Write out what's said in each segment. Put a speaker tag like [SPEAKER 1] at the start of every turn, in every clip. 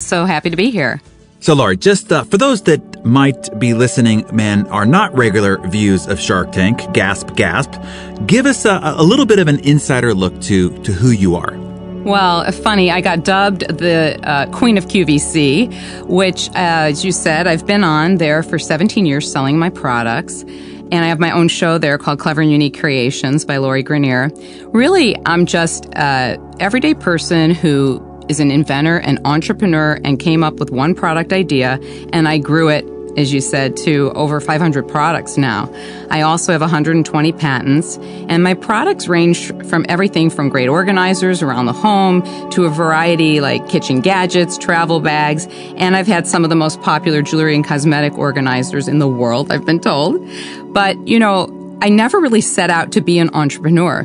[SPEAKER 1] So happy to be here.
[SPEAKER 2] So, Lori, just for those that might be listening, man, are not regular views of Shark Tank, gasp, gasp, give us a little bit of an insider look to who you are.
[SPEAKER 1] Well, funny, I got dubbed the Queen of QVC, which, as you said, I've been on there for 17 years selling my products. And I have my own show there called Clever and Unique Creations by Lori Grenier. Really, I'm just an everyday person who is an inventor, an entrepreneur, and came up with one product idea, and I grew it, as you said, to over 500 products now. I also have 120 patents, and my products range from everything from great organizers around the home to a variety like kitchen gadgets, travel bags, and I've had some of the most popular jewelry and cosmetic organizers in the world, I've been told. But, you know, I never really set out to be an entrepreneur,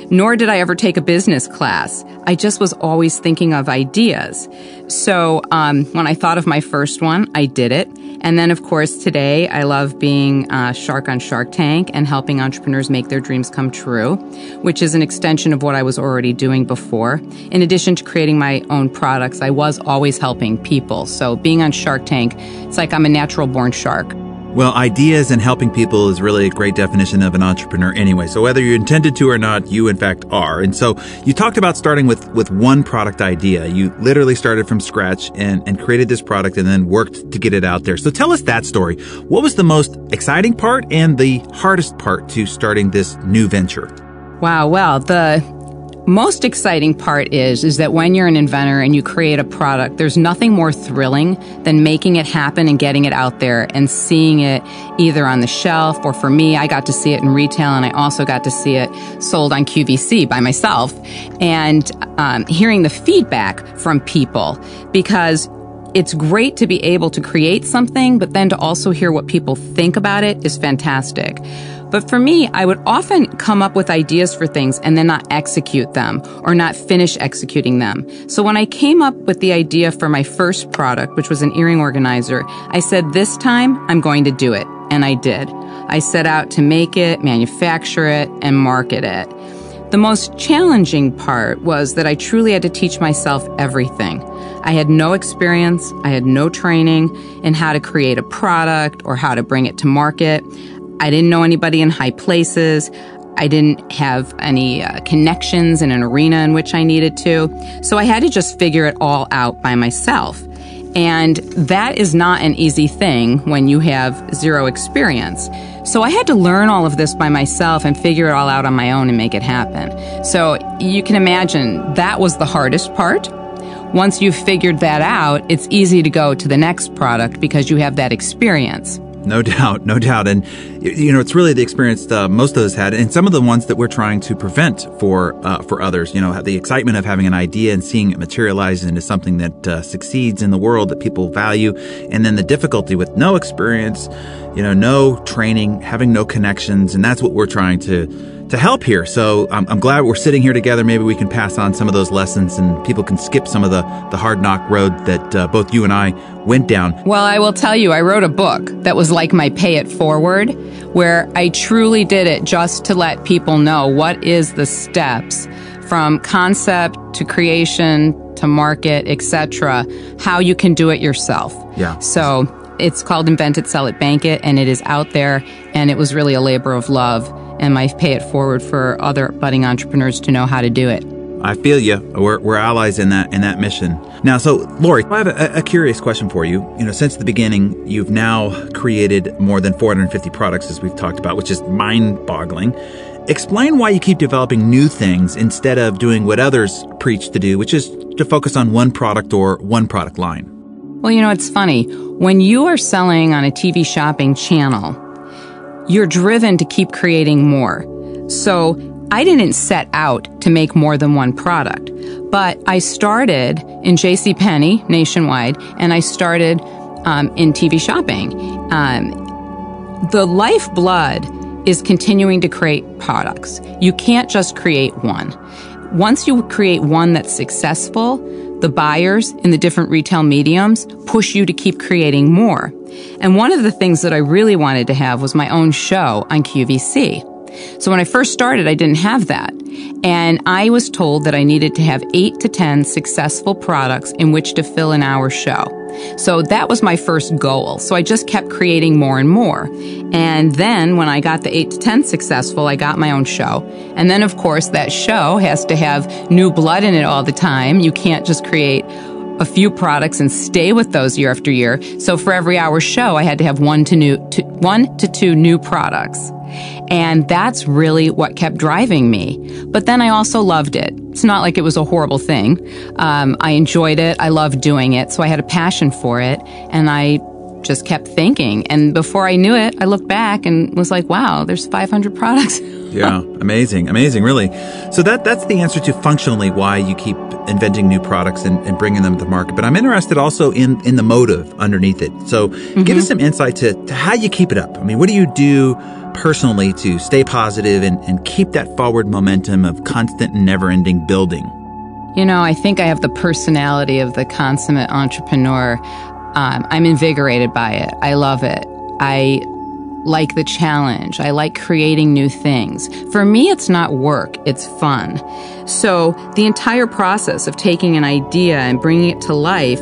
[SPEAKER 1] nor did I ever take a business class. I just was always thinking of ideas. So when I thought of my first one, I did it. And then, of course, today I love being a shark on Shark Tank and helping entrepreneurs make their dreams come true, which is an extension of what I was already doing before. In addition to creating my own products, I was always helping people. So being on Shark Tank, it's like I'm a natural-born shark.
[SPEAKER 2] Well, ideas and helping people is really a great definition of an entrepreneur anyway. So whether you intended to or not, you in fact are. And so you talked about starting with one product idea. You literally started from scratch and created this product and then worked to get it out there. So tell us that story. What was the most exciting part and the hardest part to starting this new venture?
[SPEAKER 1] Wow. Well, the most exciting part is that when you're an inventor and you create a product, there's nothing more thrilling than making it happen and getting it out there and seeing it either on the shelf, or for me, I got to see it in retail, and I also got to see it sold on QVC by myself, and hearing the feedback from people, because it's great to be able to create something, but then to also hear what people think about it is fantastic. But for me, I would often come up with ideas for things and then not execute them or not finish executing them. So when I came up with the idea for my first product, which was an earring organizer, I said, this time I'm going to do it. And I did. I set out to make it, manufacture it, and market it. The most challenging part was that I truly had to teach myself everything. I had no experience, I had no training in how to create a product or how to bring it to market. I didn't know anybody in high places. I didn't have any connections in an arena in which I needed to. So I had to just figure it all out by myself. And that is not an easy thing when you have zero experience. So I had to learn all of this by myself and figure it all out on my own and make it happen. So you can imagine that was the hardest part. Once you've figured that out, it's easy to go to the next product because you have that experience.
[SPEAKER 2] No doubt, no doubt. And, you know, it's really the experience most of us had, and some of the ones that we're trying to prevent for others. You know, the excitement of having an idea and seeing it materialize into something that succeeds in the world that people value, and then the difficulty with no experience, you know, no training, having no connections, and that's what we're trying to help here. So I'm glad we're sitting here together. Maybe we can pass on some of those lessons and people can skip some of the hard knock road that both you and I went down.
[SPEAKER 1] Well, I will tell you, I wrote a book that was like my pay it forward, where I truly did it just to let people know what is the steps from concept to creation to market, etc., how you can do it yourself.
[SPEAKER 2] Yeah.
[SPEAKER 1] So it's called Invent It, Sell It, Bank It, and it is out there, and it was really a labor of love. And my pay it forward for other budding entrepreneurs to know how to do it.
[SPEAKER 2] I feel you. We're allies in that mission. Now, so Lori, I have a curious question for you. You know, since the beginning, you've now created more than 450 products, as we've talked about, which is mind-boggling. Explain why you keep developing new things instead of doing what others preach to do, which is to focus on one product or one product line.
[SPEAKER 1] Well, you know, it's funny. When you are selling on a TV shopping channel, you're driven to keep creating more. So I didn't set out to make more than one product, but I started in JCPenney nationwide, and I started in TV shopping. The lifeblood is continuing to create products. You can't just create one. Once you create one that's successful, the buyers in the different retail mediums push you to keep creating more. And one of the things that I really wanted to have was my own show on QVC. So when I first started, I didn't have that. And I was told that I needed to have 8 to 10 successful products in which to fill an hour show. So that was my first goal. So I just kept creating more and more. And then when I got the 8 to 10 successful, I got my own show. And then, of course, that show has to have new blood in it all the time. You can't just create a few products and stay with those year after year. So for every hour show, I had to have 1 to 2 new products. And that's really what kept driving me. But then I also loved it. It's not like it was a horrible thing. I enjoyed it. I loved doing it. So I had a passion for it. And I just kept thinking. And before I knew it, I looked back and was like, wow, there's 500 products.
[SPEAKER 2] Yeah, amazing, really. So that's the answer to functionally why you keep inventing new products and bringing them to market. But I'm interested also in the motive underneath it. So give us some insight to how you keep it up. I mean, what do you do personally to stay positive and keep that forward momentum of constant and never-ending building?
[SPEAKER 1] You know, I think I have the personality of the consummate entrepreneur. I'm invigorated by it. I love it. I like the challenge. I like creating new things. For me, it's not work. It's fun. So the entire process of taking an idea and bringing it to life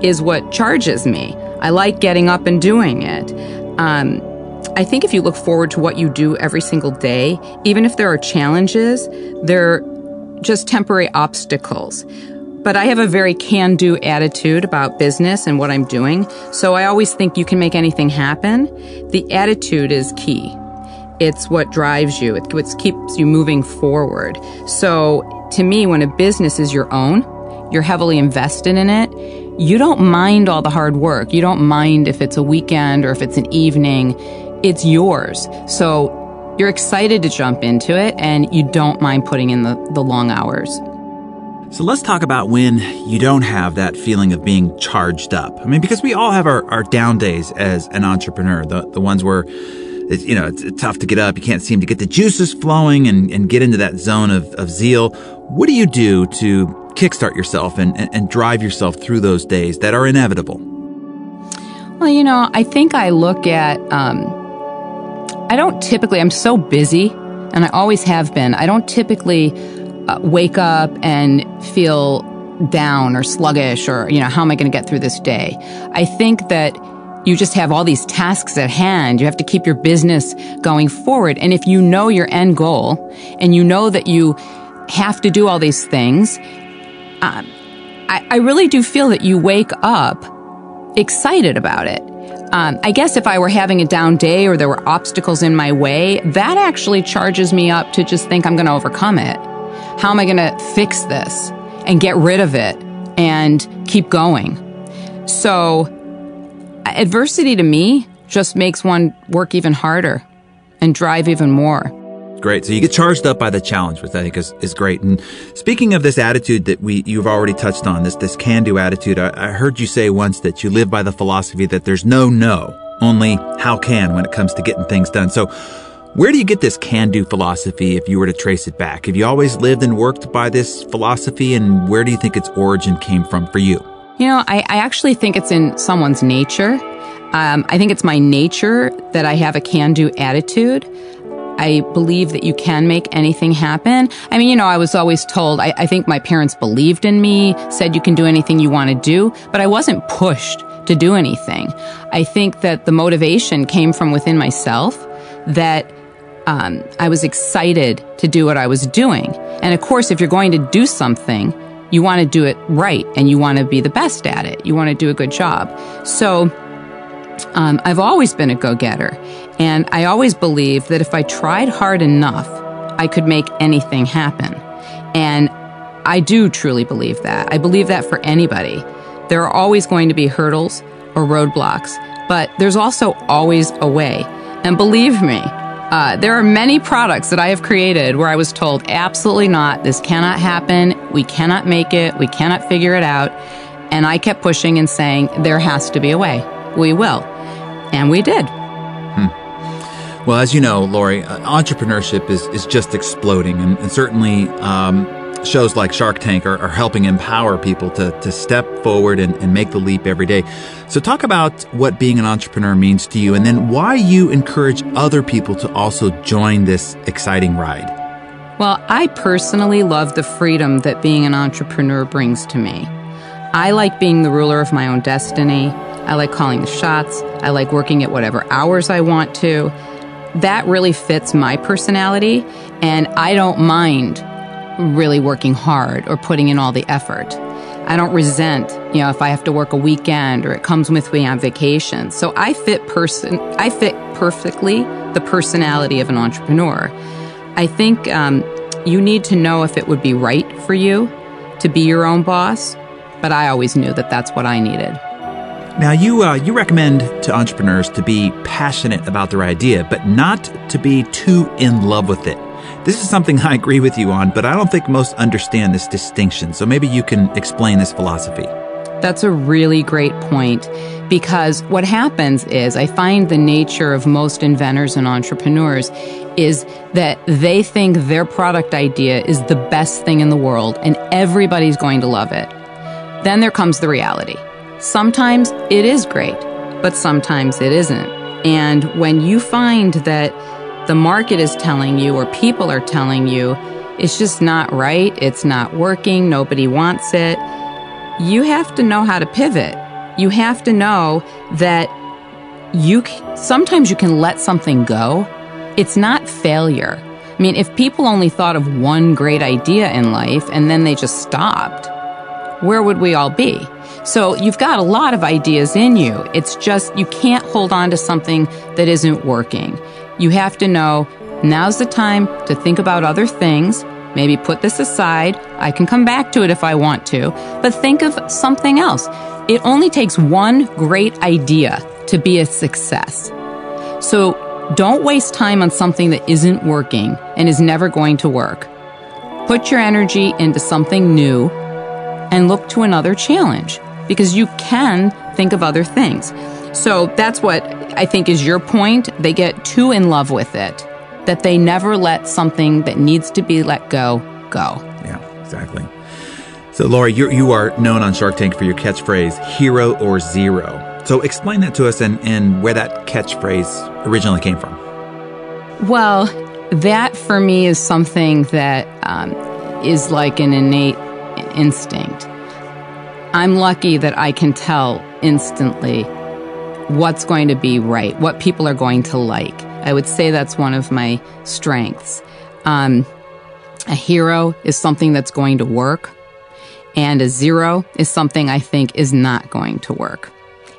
[SPEAKER 1] is what charges me. I like getting up and doing it. I think if you look forward to what you do every single day, even if there are challenges, they're just temporary obstacles. But I have a very can-do attitude about business and what I'm doing, so I always think you can make anything happen. The attitude is key. It's what drives you. It's what keeps you moving forward. So to me, when a business is your own, you're heavily invested in it, you don't mind all the hard work. You don't mind if it's a weekend or if it's an evening. It's yours. So you're excited to jump into it, and you don't mind putting in the long hours.
[SPEAKER 2] So let's talk about when you don't have that feeling of being charged up. I mean, because we all have our down days as an entrepreneur, the ones where it's tough to get up. You can't seem to get the juices flowing and get into that zone of zeal. What do you do to kickstart yourself and drive yourself through those days that are inevitable?
[SPEAKER 1] Well, I think I look at, I'm so busy, and I always have been. I don't typically wake up and feel down or sluggish or, how am I going to get through this day? I think that you just have all these tasks at hand. You have to keep your business going forward. And if you know your end goal and you know that you have to do all these things, I really do feel that you wake up excited about it. I guess if I were having a down day or there were obstacles in my way, that actually charges me up to just think I'm going to overcome it. How am I going to fix this and get rid of it and keep going? So adversity to me just makes one work even harder and drive even more.
[SPEAKER 2] Great. So you get charged up by the challenge, which I think is great. And speaking of this attitude that you've already touched on, this can-do attitude, I heard you say once that you live by the philosophy that there's no, only how can when it comes to getting things done. So where do you get this can-do philosophy if you were to trace it back? Have you always lived and worked by this philosophy, and where do you think its origin came from for you?
[SPEAKER 1] I actually think it's in someone's nature. I think it's my nature that I have a can-do attitude. I believe that you can make anything happen. I was always told, I think my parents believed in me, said you can do anything you want to do, but I wasn't pushed to do anything. I think that the motivation came from within myself, that I was excited to do what I was doing. And of course, if you're going to do something, you want to do it right and you want to be the best at it. You want to do a good job. So I've always been a go-getter. And I always believed that if I tried hard enough, I could make anything happen. And I do truly believe that. I believe that for anybody. There are always going to be hurdles or roadblocks, but there's also always a way. And believe me, there are many products that I have created where I was told, absolutely not, this cannot happen, we cannot make it, we cannot figure it out. And I kept pushing and saying, there has to be a way. We will. And we did. Well,
[SPEAKER 2] as you know, Lori, entrepreneurship is just exploding. And certainly shows like Shark Tank are helping empower people to step forward and make the leap every day. So talk about what being an entrepreneur means to you, and then why you encourage other people to also join this exciting ride.
[SPEAKER 1] Well, I personally love the freedom that being an entrepreneur brings to me. I like being the ruler of my own destiny. I like calling the shots. I like working at whatever hours I want to. That really fits my personality, and I don't mind really working hard or putting in all the effort. I don't resent, if I have to work a weekend or it comes with me on vacation. So I fit perfectly the personality of an entrepreneur. I think you need to know if it would be right for you to be your own boss, but I always knew that that's what I needed.
[SPEAKER 2] Now, you recommend to entrepreneurs to be passionate about their idea, but not to be too in love with it. This is something I agree with you on, but I don't think most understand this distinction. So maybe you can explain this philosophy.
[SPEAKER 1] That's a really great point, because what happens is I find the nature of most inventors and entrepreneurs is that they think their product idea is the best thing in the world and everybody's going to love it. Then there comes the reality. Sometimes it is great, but sometimes it isn't. And when you find that the market is telling you or people are telling you it's just not right, it's not working, nobody wants it, you have to know how to pivot. You have to know that sometimes you can let something go. It's not failure. I mean, if people only thought of one great idea in life and then they just stopped, where would we all be? So you've got a lot of ideas in you. It's just you can't hold on to something that isn't working. You have to know now's the time to think about other things. Maybe put this aside. I can come back to it if I want to, but think of something else. It only takes one great idea to be a success. So don't waste time on something that isn't working and is never going to work. Put your energy into something new and look to another challenge, because you can think of other things. So that's what I think is your point. They get too in love with it, that they never let something that needs to be let go.
[SPEAKER 2] Yeah, exactly. So Lori, you are known on Shark Tank for your catchphrase, hero or zero. So explain that to us and where that catchphrase originally came from.
[SPEAKER 1] Well, that for me is something that is like an innate instinct. I'm lucky that I can tell instantly what's going to be right, what people are going to like. I would say that's one of my strengths. A hero is something that's going to work, and a zero is something I think is not going to work.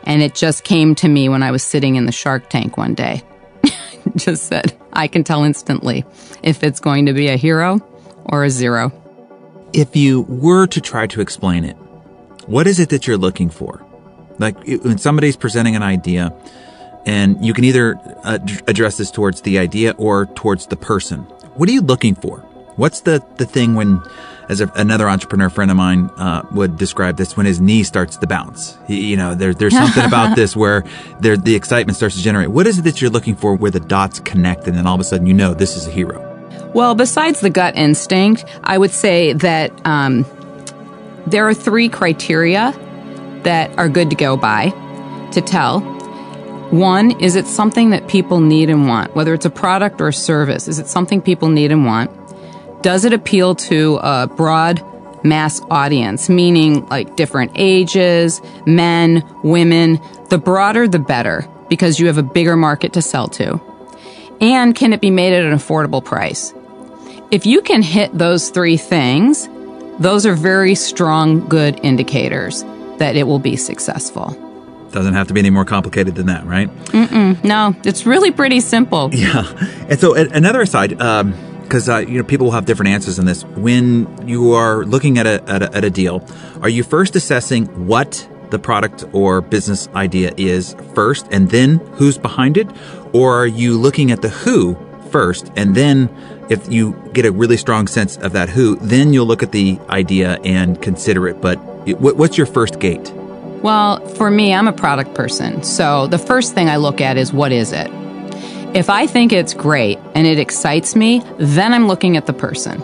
[SPEAKER 1] And it just came to me when I was sitting in the Shark Tank one day. Just said, I can tell instantly if it's going to be a hero or a zero.
[SPEAKER 2] If you were to try to explain it, what is it that you're looking for? Like when somebody's presenting an idea, and you can either address this towards the idea or towards the person. What are you looking for? What's the thing when, as another entrepreneur friend of mine would describe this, when his knee starts to bounce? There's something about this where the excitement starts to generate. What is it that you're looking for where the dots connect and then all of a sudden this is a hero?
[SPEAKER 1] Well, besides the gut instinct, I would say that there are 3 criteria that are good to go by to tell. 1, is it something that people need and want? Whether it's a product or a service, is it something people need and want? Does it appeal to a broad mass audience, meaning like different ages, men, women? The broader, the better, because you have a bigger market to sell to. And can it be made at an affordable price? If you can hit those 3 things, those are very strong, good indicators that it will be successful.
[SPEAKER 2] Doesn't have to be any more complicated than that, right?
[SPEAKER 1] No, it's really pretty simple.
[SPEAKER 2] Yeah. And so another aside, because people will have different answers on this. When you are looking at a deal, are you first assessing what the product or business idea is first, and then who's behind it? Or are you looking at the who first, and then if you get a really strong sense of that who, then you'll look at the idea and consider it? But what's your first gate?
[SPEAKER 1] Well, for me, I'm a product person. So the first thing I look at is, what is it? If I think it's great and it excites me, then I'm looking at the person.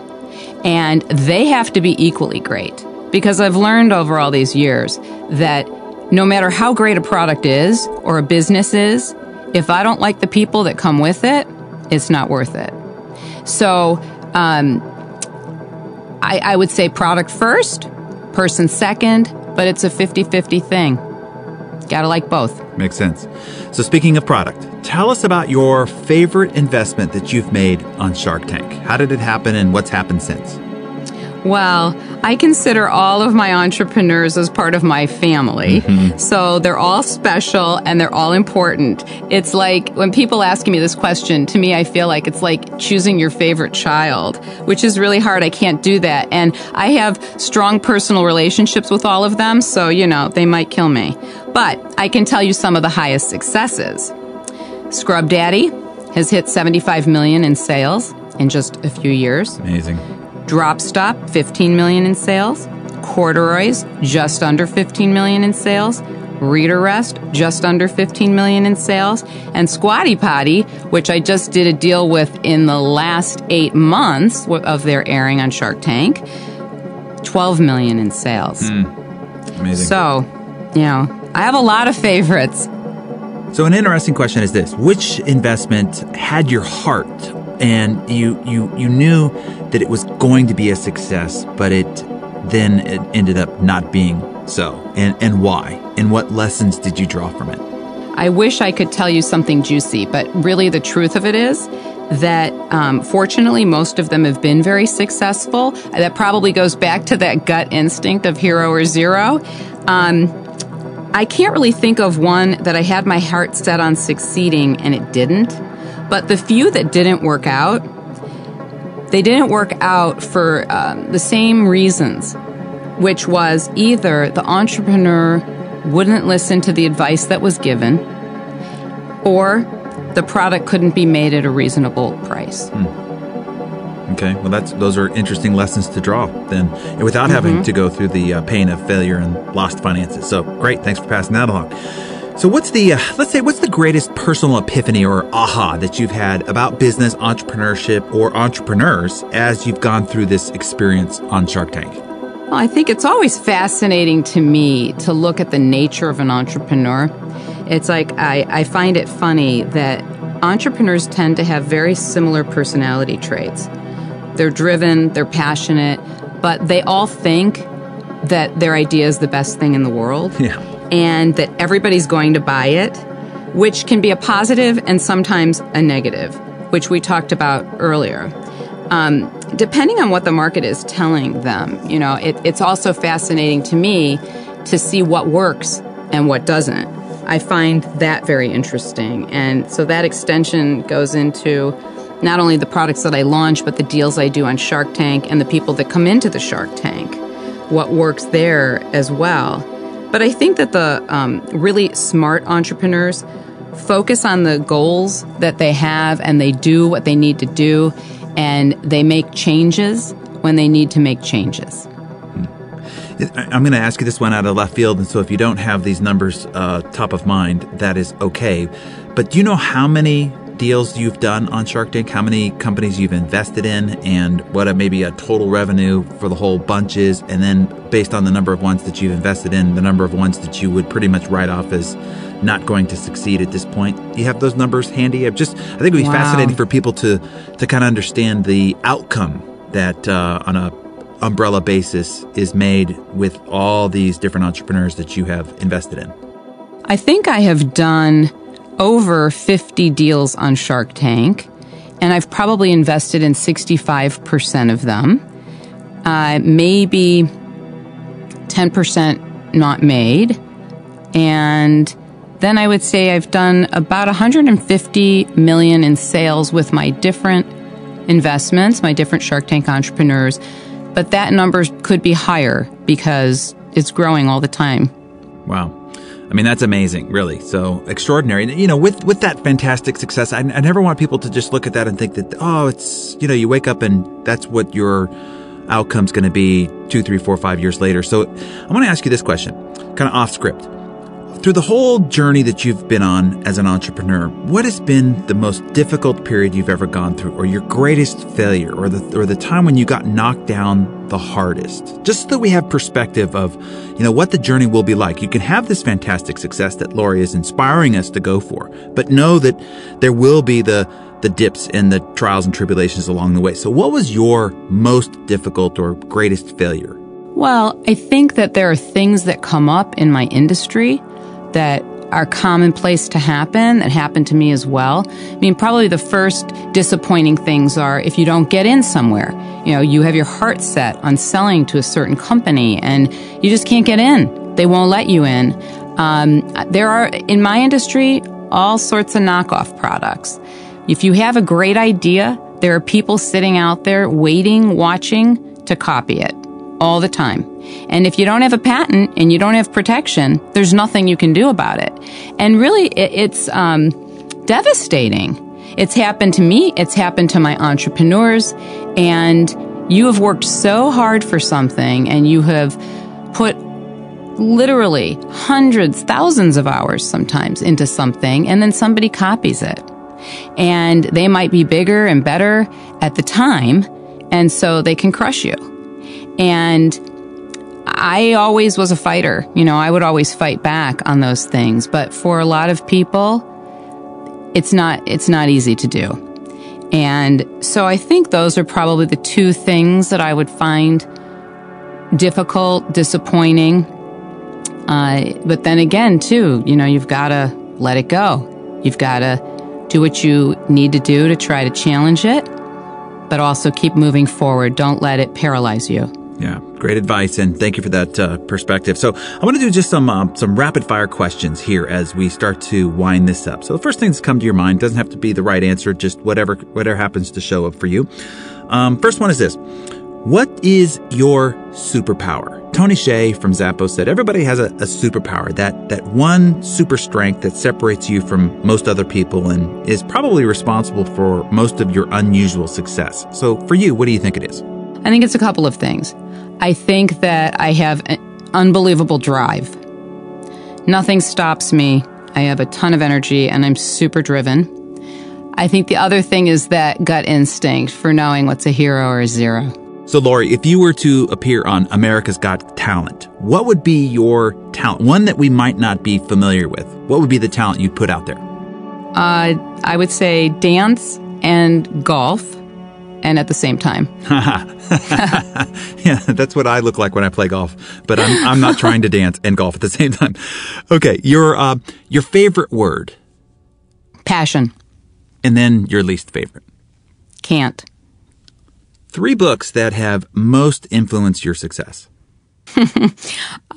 [SPEAKER 1] And they have to be equally great, because I've learned over all these years that no matter how great a product is or a business is, if I don't like the people that come with it, it's not worth it. So I would say product first, person second, but it's a 50-50 thing. Gotta like both.
[SPEAKER 2] Makes sense. So speaking of product, tell us about your favorite investment that you've made on Shark Tank. How did it happen and what's happened since?
[SPEAKER 1] Well, I consider all of my entrepreneurs as part of my family. So they're all special and they're all important. It's like when people ask me this question, to me, I feel like it's like choosing your favorite child, which is really hard. I can't do that. And I have strong personal relationships with all of them. So, they might kill me. But I can tell you some of the highest successes. Scrub Daddy has hit 75 million in sales in just a few years.
[SPEAKER 2] Amazing.
[SPEAKER 1] Drop Stop, 15 million in sales. Corduroys, just under 15 million in sales. Reader Rest, just under 15 million in sales. And Squatty Potty, which I just did a deal with in the last 8 months of their airing on Shark Tank, 12 million in sales.
[SPEAKER 2] Amazing.
[SPEAKER 1] So, I have a lot of favorites.
[SPEAKER 2] So an interesting question is this: which investment had your heart and you knew that it was going to be a success, but it ended up not being so? And why? And what lessons did you draw from it?
[SPEAKER 1] I wish I could tell you something juicy, but really the truth of it is that fortunately most of them have been very successful. That probably goes back to that gut instinct of hero or zero. I can't really think of one that I had my heart set on succeeding and it didn't. But the few that didn't work out, they didn't work out for the same reasons, which was either the entrepreneur wouldn't listen to the advice that was given, or the product couldn't be made at a reasonable price.
[SPEAKER 2] Okay, well, those are interesting lessons to draw then, and without having to go through the pain of failure and lost finances. So great, thanks for passing that along. So what's the greatest personal epiphany or aha that you've had about business, entrepreneurship, or entrepreneurs as you've gone through this experience on Shark Tank?
[SPEAKER 1] Well, I think it's always fascinating to me to look at the nature of an entrepreneur. It's like I find it funny that entrepreneurs tend to have very similar personality traits. They're driven, they're passionate, but they all think that their idea is the best thing in the world.
[SPEAKER 2] Yeah.
[SPEAKER 1] And that everybody's going to buy it, which can be a positive and sometimes a negative, which we talked about earlier. Depending on what the market is telling them, it's also fascinating to me to see what works and what doesn't. I find that very interesting. And so that extension goes into not only the products that I launch, but the deals I do on Shark Tank and the people that come into the Shark Tank, what works there as well. But I think that the really smart entrepreneurs focus on the goals that they have and they do what they need to do and they make changes when they need to make changes.
[SPEAKER 2] I'm going to ask you this one out of left field, and so if you don't have these numbers top of mind, that is okay. But do you know how many deals you've done on Shark Tank, how many companies you've invested in, and what maybe a total revenue for the whole bunch is, and then based on the number of ones that you've invested in, the number of ones that you would pretty much write off as not going to succeed at this point? Do you have those numbers handy? I think it would be fascinating for people to kind of understand the outcome that on a umbrella basis is made with all these different entrepreneurs that you have invested in.
[SPEAKER 1] I think I have done over 50 deals on Shark Tank, and I've probably invested in 65% of them. Maybe 10% not made. And then I would say I've done about 150 million in sales with my different investments, my different Shark Tank entrepreneurs. But that number could be higher because it's growing all the time.
[SPEAKER 2] Wow. I mean, that's amazing, really. So extraordinary. With that fantastic success, I never want people to just look at that and think that, it's, you wake up and that's what your outcome's going to be 2, 3, 4, 5 years later. So I want to ask you this question, kind of off script. through the whole journey that you've been on as an entrepreneur, what has been the most difficult period you've ever gone through, or your greatest failure, or the time when you got knocked down the hardest? Just so that we have perspective of, what the journey will be like. You can have this fantastic success that Lori is inspiring us to go for, but know that there will be the dips and the trials and tribulations along the way. So what was your most difficult or greatest failure?
[SPEAKER 1] Well, I think that there are things that come up in my industry that are commonplace to happen, that happen to me as well. I mean, probably the first disappointing things are if you don't get in somewhere. You have your heart set on selling to a certain company and you just can't get in. They won't let you in. There are, in my industry, all sorts of knockoff products. If you have a great idea, there are people sitting out there waiting, watching to copy it all the time. And if you don't have a patent and you don't have protection, there's nothing you can do about it. And really, it's devastating. It's happened to me. It's happened to my entrepreneurs. And you have worked so hard for something and you have put literally hundreds, thousands of hours sometimes into something, and then somebody copies it. And they might be bigger and better at the time, and so they can crush you. And I always was a fighter. I would always fight back on those things. But for a lot of people, it's not easy to do. And so I think those are probably the two things that I would find difficult, disappointing. But then again, too, you've got to let it go. You've got to do what you need to do to try to challenge it, but also keep moving forward. Don't let it paralyze you.
[SPEAKER 2] Yeah, great advice, and thank you for that perspective. So I want to do just some rapid-fire questions here as we start to wind this up. So the first thing that's come to your mind doesn't have to be the right answer, just whatever happens to show up for you. First one is this. What is your superpower? Tony Hsieh from Zappos said everybody has a superpower, that one super strength that separates you from most other people and is probably responsible for most of your unusual success. So for you, what do you think it is?
[SPEAKER 1] I think it's a couple of things. I think that I have an unbelievable drive. Nothing stops me. I have a ton of energy and I'm super driven. I think the other thing is that gut instinct for knowing what's a hero or a zero.
[SPEAKER 2] So Lori, if you were to appear on America's Got Talent, what would be your talent? One that we might not be familiar with. What would be the talent you'd put out there?
[SPEAKER 1] I would say dance and golf. And at the same time.
[SPEAKER 2] Yeah, that's what I look like when I play golf. But I'm not trying to dance and golf at the same time. Okay, your favorite word?
[SPEAKER 1] Passion.
[SPEAKER 2] And then your least favorite?
[SPEAKER 1] Can't.
[SPEAKER 2] 3 books that have most influenced your success.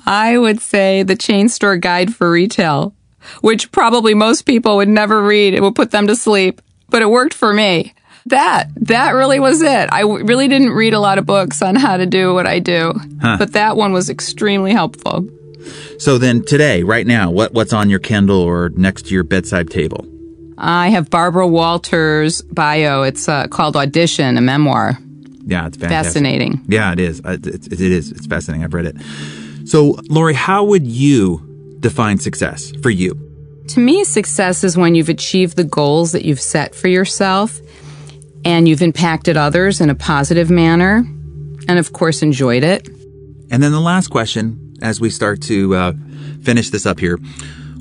[SPEAKER 1] I would say The Chain Store Guide for Retail, which probably most people would never read. It would put them to sleep, but it worked for me. That really was it. I really didn't read a lot of books on how to do what I do, but that one was extremely helpful.
[SPEAKER 2] So then today, right now, what's on your Kindle or next to your bedside table?
[SPEAKER 1] I have Barbara Walters' bio. It's called Audition, a memoir.
[SPEAKER 2] Yeah, it's fantastic.
[SPEAKER 1] Fascinating.
[SPEAKER 2] Yeah, it is. It is. It's fascinating. I've read it. So, Lori, how would you define success for you?
[SPEAKER 1] To me, success is when you've achieved the goals that you've set for yourself and you've impacted others in a positive manner and, of course, enjoyed it.
[SPEAKER 2] And then the last question, as we start to finish this up here,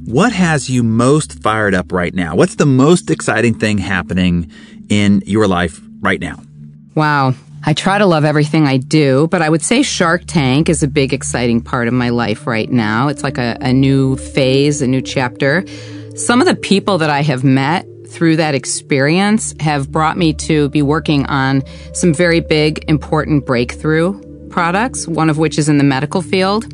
[SPEAKER 2] what has you most fired up right now? What's the most exciting thing happening in your life right now?
[SPEAKER 1] Wow. I try to love everything I do, but I would say Shark Tank is a big, exciting part of my life right now. It's like a new phase, a new chapter. Some of the people that I have met through that experience have brought me to be working on some very big, important breakthrough products, one of which is in the medical field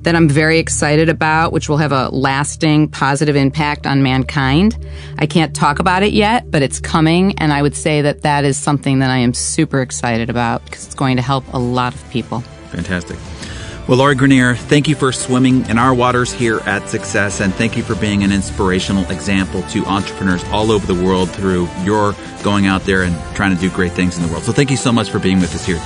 [SPEAKER 1] that I'm very excited about, which will have a lasting positive impact on mankind. I can't talk about it yet, but it's coming, and I would say that that is something that I am super excited about because it's going to help a lot of people.
[SPEAKER 2] Fantastic. Well, Lori Grenier, thank you for swimming in our waters here at Success, and thank you for being an inspirational example to entrepreneurs all over the world through your going out there and trying to do great things in the world. So thank you so much for being with us here